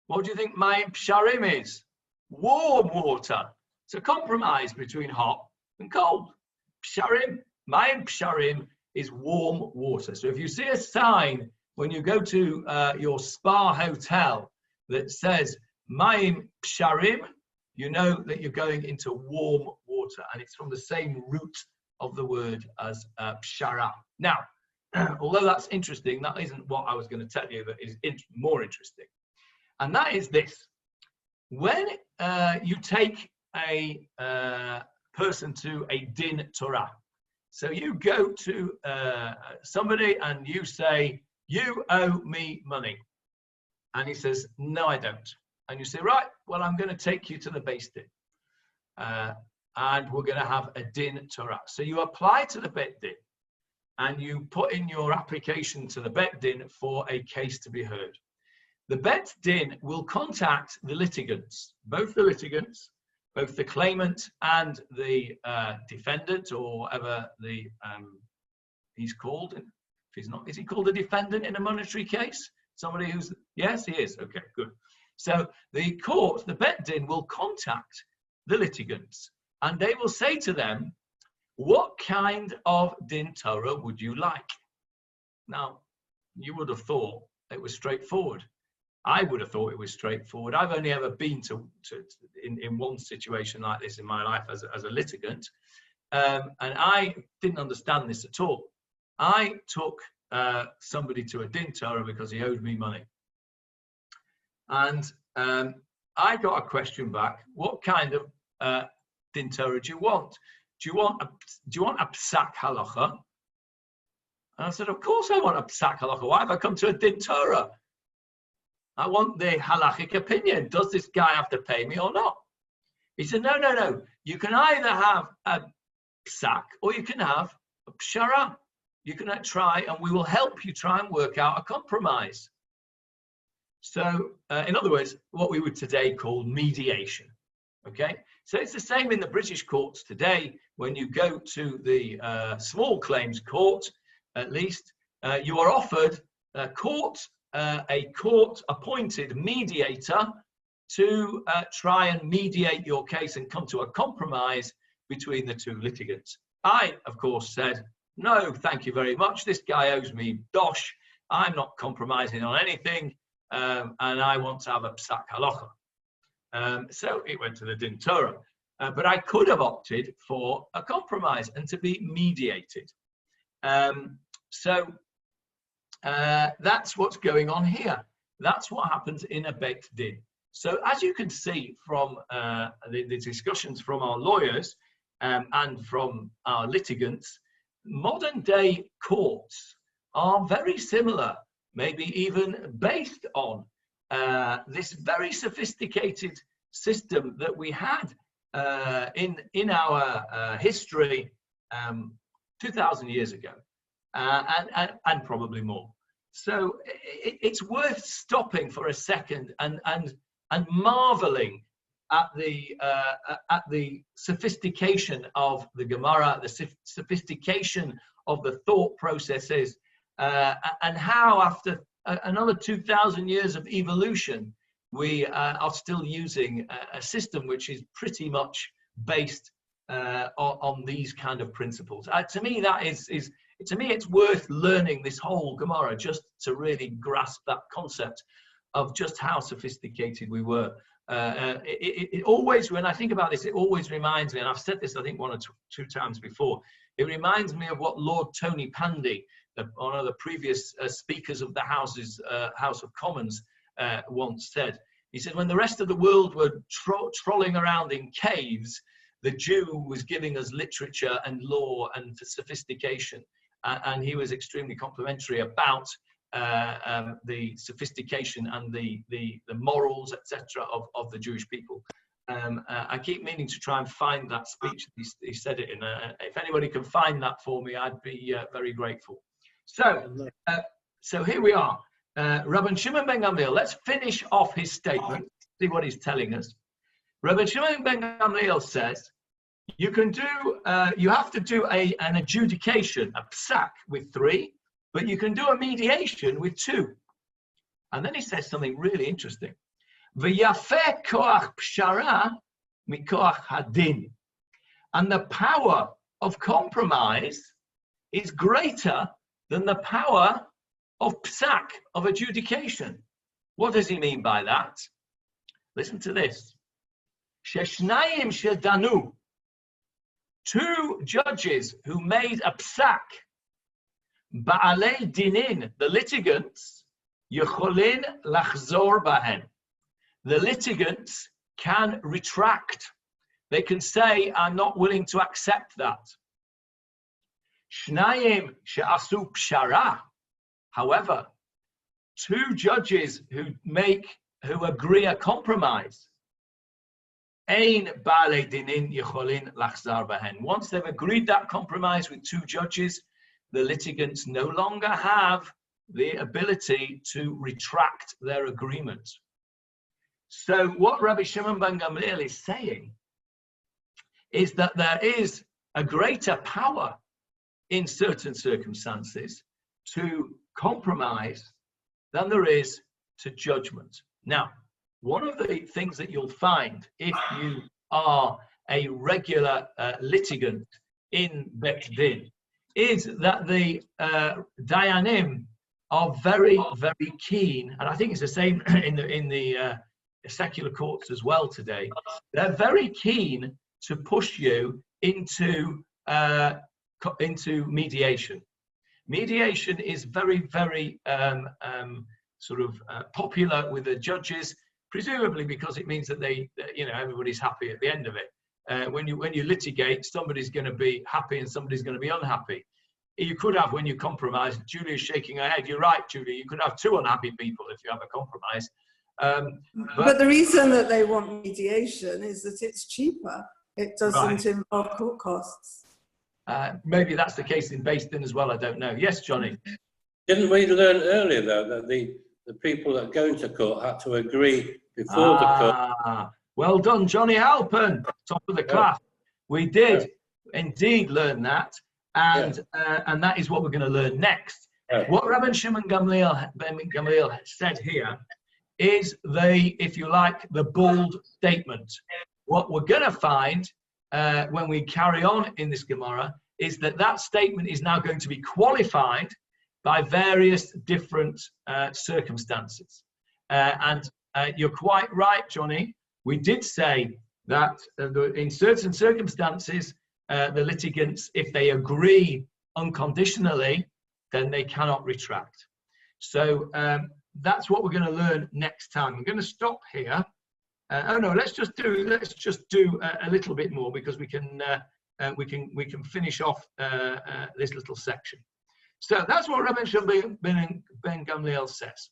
What do you think Mayim Psharim is? Warm water. It's a compromise between hot and cold. Psharim, Mayim Psharim is warm water. So if you see a sign when you go to your spa hotel that says Mayim Psharim, you know that you're going into warm water, and it's from the same root of the word as pshara. Now, although that's interesting, that isn't what I was going to tell you that is more interesting. And that is this. When you take a person to a din Torah, so you go to somebody and you say, you owe me money. And he says, no, I don't. And you say, right, well, I'm going to take you to the base din. And we're going to have a din Torah. So you apply to the bet din and you put in your application to the bet din for a case to be heard. The bet din will contact the litigants, both the claimant and the defendant, or whatever he's called. If he's not, is he called a defendant in a monetary case? Somebody who's, yes, he is. Okay, good. So the court, the Bet Din, will contact the litigants and they will say to them, what kind of Din Torah would you like? Now, you would have thought it was straightforward. I would have thought it was straightforward. I've only ever been in one situation like this in my life as a litigant, and I didn't understand this at all. I took somebody to a Din Torah because he owed me money. And I got a question back, what kind of Din Torah do you want? Do you want a psak halacha? And I said, of course I want a psak halacha. Why have I come to a Din Torah? I want the halachic opinion. Does this guy have to pay me or not? He said, no. You can either have a psak or you can have a pshara. You can try, and we will help you try and work out a compromise. So, in other words, what we would today call mediation. Okay, so it's the same in the British courts today. When you go to the small claims court, at least, you are offered a court-appointed mediator to try and mediate your case and come to a compromise between the two litigants. I, of course, said, no, thank you very much. This guy owes me dosh. I'm not compromising on anything, and I want to have a psak halacha. So it went to the Din Torah. But I could have opted for a compromise and to be mediated. So that's what's going on here. That's what happens in a Bet Din. So as you can see from the discussions from our lawyers and from our litigants, modern day courts are very similar, maybe even based on this very sophisticated system that we had in our history 2,000 years ago, and probably more. So it's worth stopping for a second and marveling at the sophistication of the Gemara, the sophistication of the thought processes, and how after another 2,000 years of evolution, we are still using a system which is pretty much based on these kind of principles. To me, it's worth learning this whole Gemara just to really grasp that concept of just how sophisticated we were. It always, when I think about this, it always reminds me, and I've said this I think one or two times before, it reminds me of what Lord Tony Pandy, one of the previous speakers of the House of Commons, once said. He said, when the rest of the world were trolling around in caves, the Jew was giving us literature and law and sophistication. And he was extremely complimentary about the sophistication and the morals, etc., of the Jewish people. I keep meaning to try and find that speech. He said it in. If anybody can find that for me, I'd be very grateful. So here we are. Rabbi Shemin ben Gamliel. Let's finish off his statement. See what he's telling us. Rabbi Shemin ben Gamliel says you can do. You have to do an adjudication, a psak, with 3. But you can do a mediation with 2. And then he says something really interesting. V'yafeh koach pshara mikoach hadin. And the power of compromise is greater than the power of psak, of adjudication. What does he mean by that? Listen to this. Sheshnayim shedanu. 2 judges who made a psak. Ba'alei dinin, the litigants, yecholin lachzor bahen. The litigants can retract. They can say, I'm not willing to accept that. Shnayim she'asu pshara. However, 2 judges who agree a compromise. Ein ba'alei dinin yecholin lachzor bahen. Once they've agreed that compromise with 2 judges, the litigants no longer have the ability to retract their agreement. So what Rabbi Shemin ben Gamliel is saying is that there is a greater power in certain circumstances to compromise than there is to judgment. Now, one of the things that you'll find if you are a regular litigant in Bet Din is that the Dayanim are very, very keen, and I think it's the same in the secular courts as well today. They're very keen to push you into mediation. Mediation is very, very popular with the judges, presumably because it means that everybody's happy at the end of it. When you litigate, somebody's going to be happy and somebody's going to be unhappy. You could have, when you compromise, Julia's shaking her head. You're right, Julia. You could have two unhappy people if you have a compromise. But the reason that they want mediation is that it's cheaper. It doesn't involve court costs. Maybe that's the case in Beis Din as well. I don't know. Yes, Johnny. Didn't we learn earlier though that the people that go into court had to agree before the court? Well done, Johnny Halpern, top of the class. We did indeed learn that, and that is what we're going to learn next. What Rabbi Shemin Gamliel said here is if you like, the bold statement. What we're going to find when we carry on in this Gemara is that statement is now going to be qualified by various different circumstances. And you're quite right, Johnny. We did say that in certain circumstances, the litigants, if they agree unconditionally, then they cannot retract. So that's what we're going to learn next time. I'm going to stop here. Let's just do a little bit more, because we can finish off this little section. So that's what Rabbi Shemin ben Gamliel says.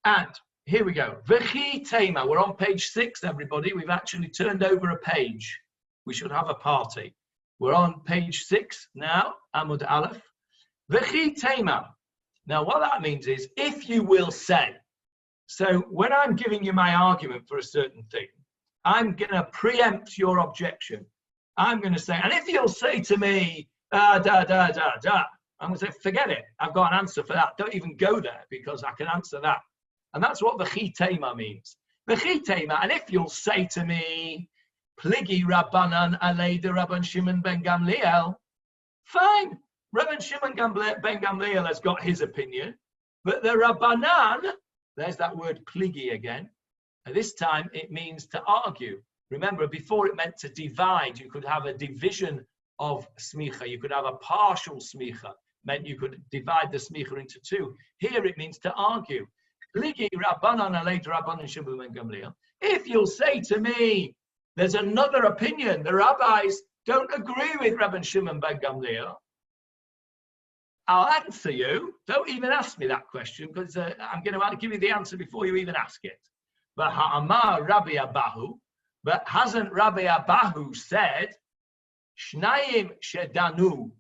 And here we go. V'chi tema. We're on page 6, everybody. We've actually turned over a page. We should have a party. We're on page 6 now, Amud Aleph. V'chi tema. Now, what that means is, if you will say. So when I'm giving you my argument for a certain thing, I'm going to preempt your objection. I'm going to say, and if you'll say to me, I'm going to say, forget it. I've got an answer for that. Don't even go there, because I can answer that. And that's what v'chi tema means. V'chi tema, and if you'll say to me, pligi Rabbanan alei de Rabban Shemin ben Gamliel, fine. Rabban Shemin ben Gamliel has got his opinion, but the Rabbanan, there's that word pligi again, and this time it means to argue. Remember, before it meant to divide. You could have a division of smicha. You could have a partial smicha. Meant you could divide the smicha into two. Here it means to argue. If you'll say to me, there's another opinion, the rabbis don't agree with Rabbi Shemin ben Gamliel, I'll answer you. Don't even ask me that question, because I'm going to give you the answer before you even ask it. But ha'amar Rabbi Abahu, but hasn't Rabbi Abahu said, Shnayim shedanu,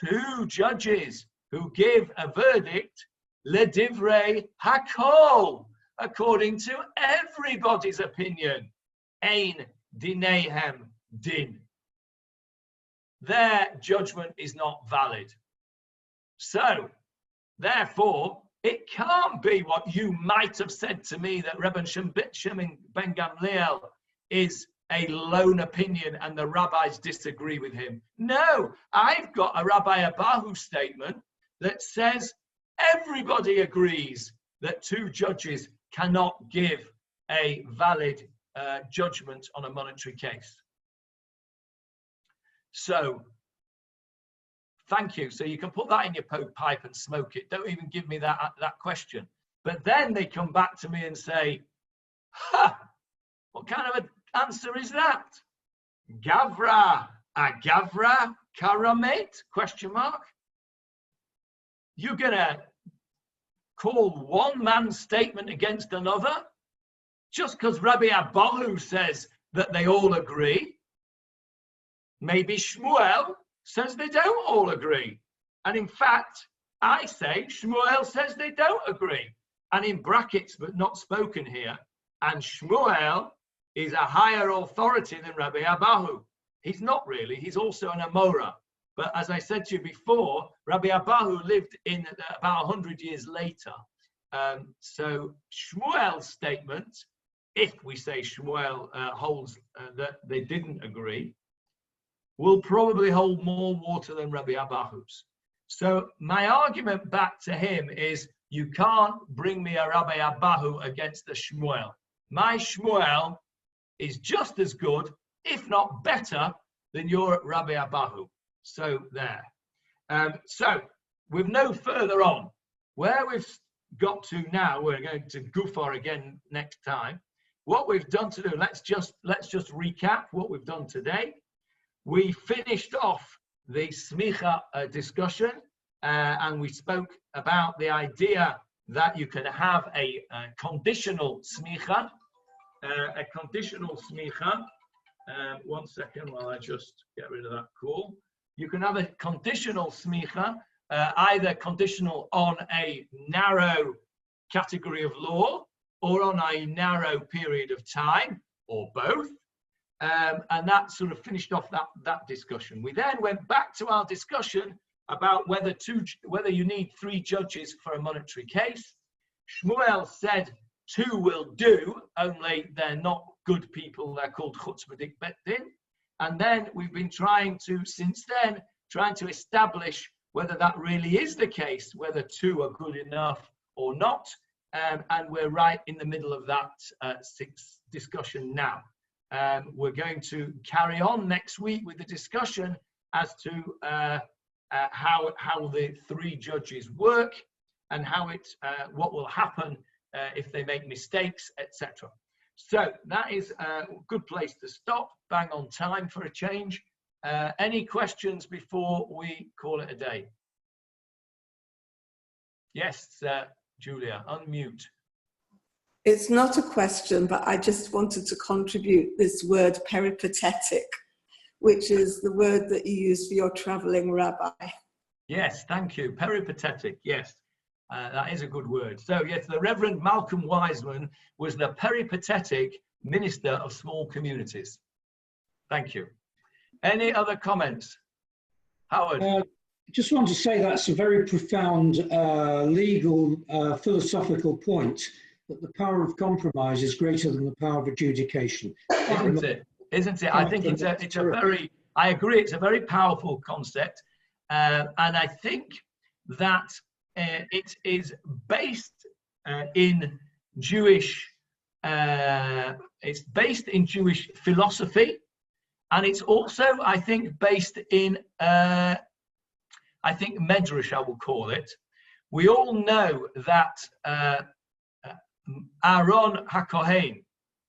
2 judges who give a verdict, Ledivrei hakol, according to everybody's opinion, ein dinehem din. Their judgment is not valid. So, therefore, it can't be what you might have said to me, that Rabbi Shemin ben Gamliel is a lone opinion and the rabbis disagree with him. No, I've got a Rabbi Abahu statement that says everybody agrees that 2 judges cannot give a valid judgment on a monetary case. So, thank you. So you can put that in your pipe and smoke it. Don't even give me that question. But then they come back to me and say, what kind of an answer is that? Gavra, agavra, karamet? Question mark. You're going to call one man's statement against another just because Rabbi Abahu says that they all agree? Maybe Shmuel says they don't all agree. And in fact, I say Shmuel says they don't agree. And in brackets, but not spoken here, and Shmuel is a higher authority than Rabbi Abahu. He's not really, he's also an Amora. But as I said to you before, Rabbi Abahu lived in about 100 years later. So Shmuel's statement, if we say Shmuel holds that they didn't agree, will probably hold more water than Rabbi Abahu's. So my argument back to him is, you can't bring me a Rabbi Abahu against the Shmuel. My Shmuel is just as good, if not better, than your Rabbi Abahu. So there. So with no further on, where we've got to now, we're going to Gufar again next time. What we've done to do, let's just recap what we've done today. We finished off the Smicha discussion, and we spoke about the idea that you can have a conditional Smicha. A conditional Smicha. One second while I just get rid of that call. You can have a conditional Smicha, either conditional on a narrow category of law or on a narrow period of time, or both. And that sort of finished off that discussion. We then went back to our discussion about whether you need 3 judges for a monetary case. Shmuel said 2 will do, only they're not good people. They're called chutz v'dik bet din. And then we've been trying to establish whether that really is the case, whether 2 are good enough or not. And we're right in the middle of that discussion now. We're going to carry on next week with the discussion as to how the 3 judges work and how what will happen if they make mistakes, etc. So that is a good place to stop. Bang on time for a change. Any questions before we call it a day? Yes, Julia, unmute. It's not a question, but I just wanted to contribute this word peripatetic, which is the word that you use for your traveling rabbi. Yes, thank you. Peripatetic, yes. That is a good word. So yes, the Reverend Malcolm Wiseman was the peripatetic minister of small communities. Thank you. Any other comments? Howard? I just want to say that's a very profound legal, philosophical point, that the power of compromise is greater than the power of adjudication. Isn't it? Isn't it? I think it's a very, I agree, it's a very powerful concept. And I think that it is based in Jewish, it's based in Jewish philosophy. And it's also, I think, based in, I think, Medrash, I will call it. We all know that Aaron HaKohen,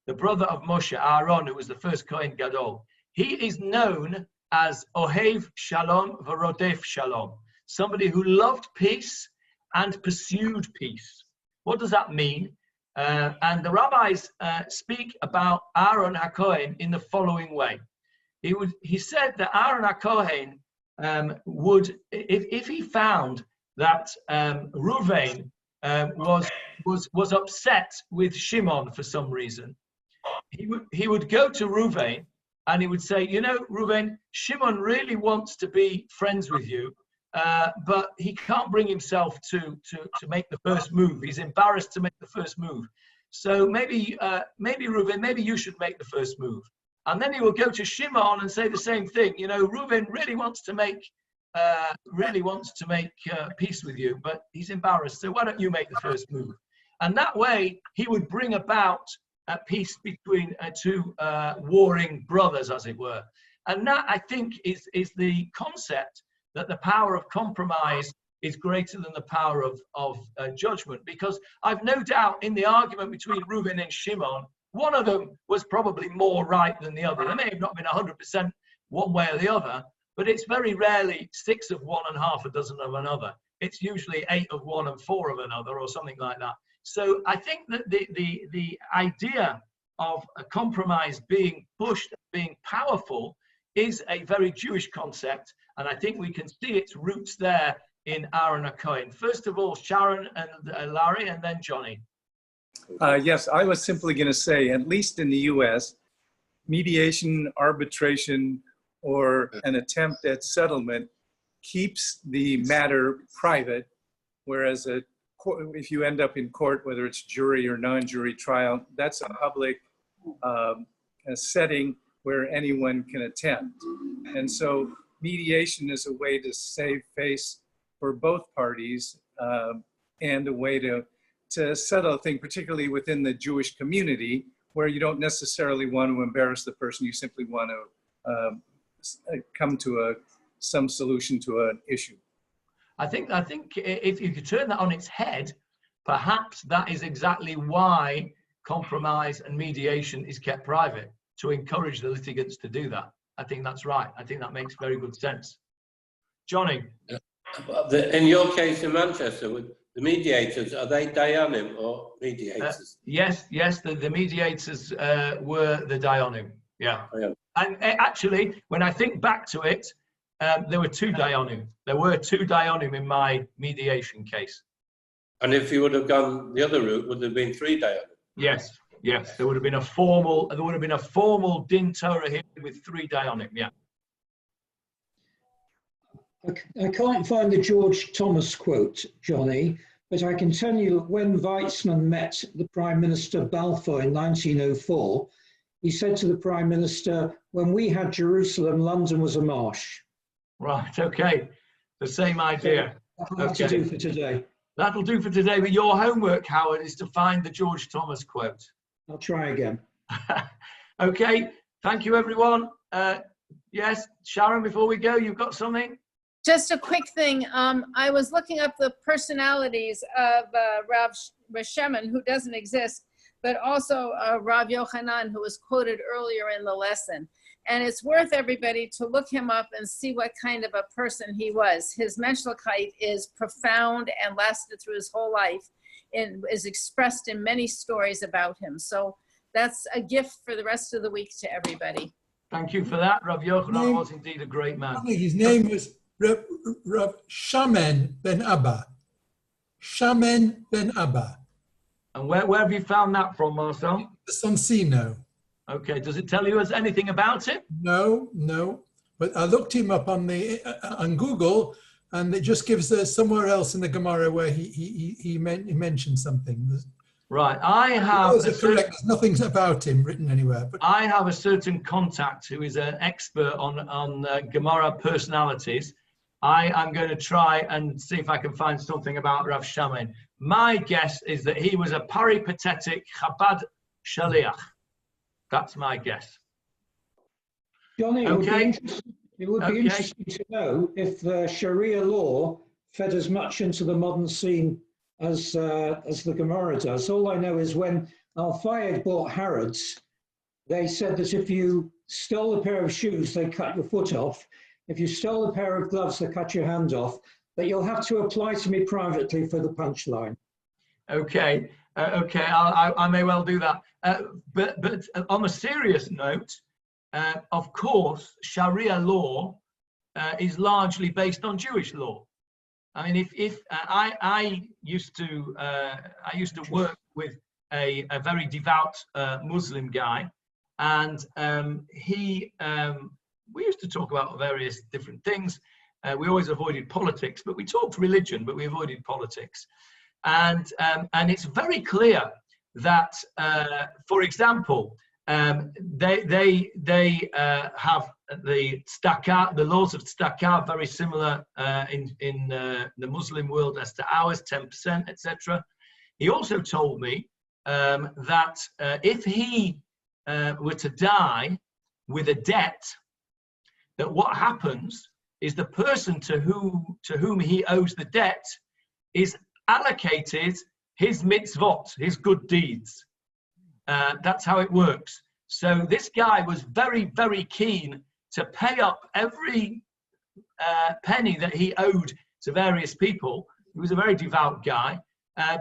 the brother of Moshe, Aaron, who was the first Kohen Gadol, he is known as Ohev Shalom V'Rodef Shalom, somebody who loved peace and pursued peace. What does that mean? And the rabbis speak about Aaron HaKohen in the following way. He said that Aaron HaKohen would, if he found that Ruvain was upset with Shimon for some reason, he would go to Ruvain and he would say, you know, Ruvain, Shimon really wants to be friends with you, but he can't bring himself to make the first move. He's embarrassed to make the first move. So maybe Ruvain, maybe you should make the first move. And then he will go to Shimon and say the same thing. You know, Ruvain really wants to make peace with you, but he's embarrassed. So why don't you make the first move? And that way he would bring about a peace between 2 warring brothers, as it were. And that, I think, is the concept that the power of compromise is greater than the power of judgment. Because I've no doubt in the argument between Reuben and Shimon, one of them was probably more right than the other. They may have not been 100% one way or the other, but it's very rarely 6 of one and half a dozen of another. It's usually 8 of one and 4 of another, or something like that. So I think that the idea of a compromise being pushed, being powerful, is a very Jewish concept. And I think we can see its roots there in Aaron HaKohen. First of all, Sharon and Larry, and then Johnny. Yes, I was simply going to say, at least in the US, mediation, arbitration, or an attempt at settlement keeps the matter private, whereas a if you end up in court, whether it's jury or non-jury trial, that's a public a setting where anyone can attend. And so mediation is a way to save face for both parties and a way to settle a thing, particularly within the Jewish community, where you don't necessarily want to embarrass the person. You simply want to come to some solution to an issue. I think if you could turn that on its head, perhaps that is exactly why compromise and mediation is kept private, to encourage the litigants to do that. I think that's right. I think that makes very good sense. Johnny? In your case in Manchester, with the mediators, are they dayanim or mediators? Yes, the mediators were the dayanim, yeah. Oh, yeah. And actually, when I think back to it, there were two dayanim. There were two dayanim in my mediation case. And if you would have gone the other route, would there have been three dayanim? Yes. There would have been a formal din Torah here with three dayanim. Yeah. I can't find the George Thomas quote, Johnny, but I can tell you that when Weizmann met the Prime Minister Balfour in 1904, he said to the Prime Minister, "When we had Jerusalem, London was a marsh." Right. Okay. The same idea. That'll have to do for today. That'll do for today. But your homework, Howard, is to find the George Thomas quote. I'll try again. Okay. Thank you, everyone. Yes, Sharon, before we go, you've got something? Just a quick thing. I was looking up the personalities of Rav Shemin, who doesn't exist, but also Rav Yochanan, who was quoted earlier in the lesson. And it's worth everybody to look him up and see what kind of a person he was. His menschlichkeit is profound and lasted through his whole life and is expressed in many stories about him. So that's a gift for the rest of the week to everybody. Thank you for that. Rav Yochanan was indeed a great man. His name was Rav Shemin ben Abba. Shemin ben Abba. And where have you found that from, Marcel? The Sonsino. Okay, does it tell you anything about him? No. But I looked him up on Google, and it just gives somewhere else in the Gemara where he mentioned something. Right, I have. There's nothing about him written anywhere. But I have a certain contact who is an expert on Gamora personalities. I am going to try and see if I can find something about Rav Shemin. My guess is that he was a peripatetic Chabad Shaliach. That's my guess. Johnny, Okay. It would be interesting to know if Sharia law fed as much into the modern scene as the Gemara does. All I know is when Al-Fayed bought Harrods, they said that if you stole a pair of shoes, they cut your foot off. If you stole a pair of gloves, they cut your hand off. But you'll have to apply to me privately for the punchline. Okay. I may well do that. But on a serious note, of course, Sharia law is largely based on Jewish law. I mean, if I used to work with a very devout Muslim guy, and we used to talk about various different things. We always avoided politics, but we talked religion, but we avoided politics. And it's very clear that, for example, they have the laws of tzedakah very similar in the Muslim world as to ours, 10%, etc. He also told me that if he were to die with a debt, that what happens is the person to whom he owes the debt is allocated his mitzvot, his good deeds. That's how it works. So this guy was very, very keen to pay up every penny that he owed to various people. He was a very devout guy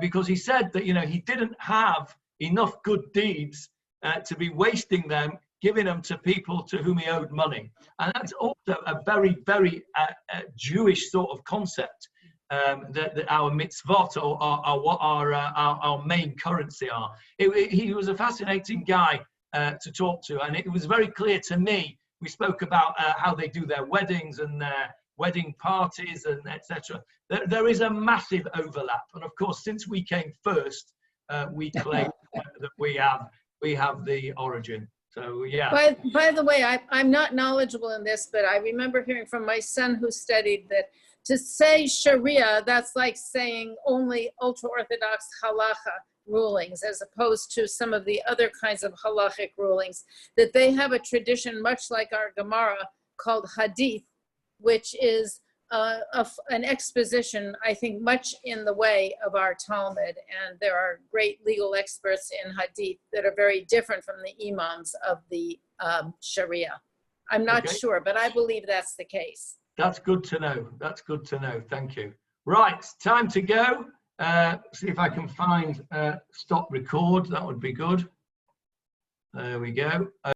because he said that, he didn't have enough good deeds to be wasting them, giving them to people to whom he owed money. And that's also a very, very Jewish sort of concept. That our mitzvot are what our main currency are. He was a fascinating guy to talk to, and it was very clear to me. We spoke about how they do their weddings and wedding parties and etc. There is a massive overlap, and of course, since we came first, we claim that we have the origin. So yeah. By the way, I'm not knowledgeable in this, but I remember hearing from my son who studied that to say Sharia, that's like saying only ultra-Orthodox halacha rulings, as opposed to some of the other kinds of halachic rulings, that they have a tradition much like our Gemara called hadith, which is an exposition, I think, much in the way of our Talmud. And there are great legal experts in hadith that are very different from the imams of the Sharia. I'm not sure, but I believe that's the case. That's good to know. That's good to know. Thank you. Right, time to go. See if I can find stop record. That would be good. There we go.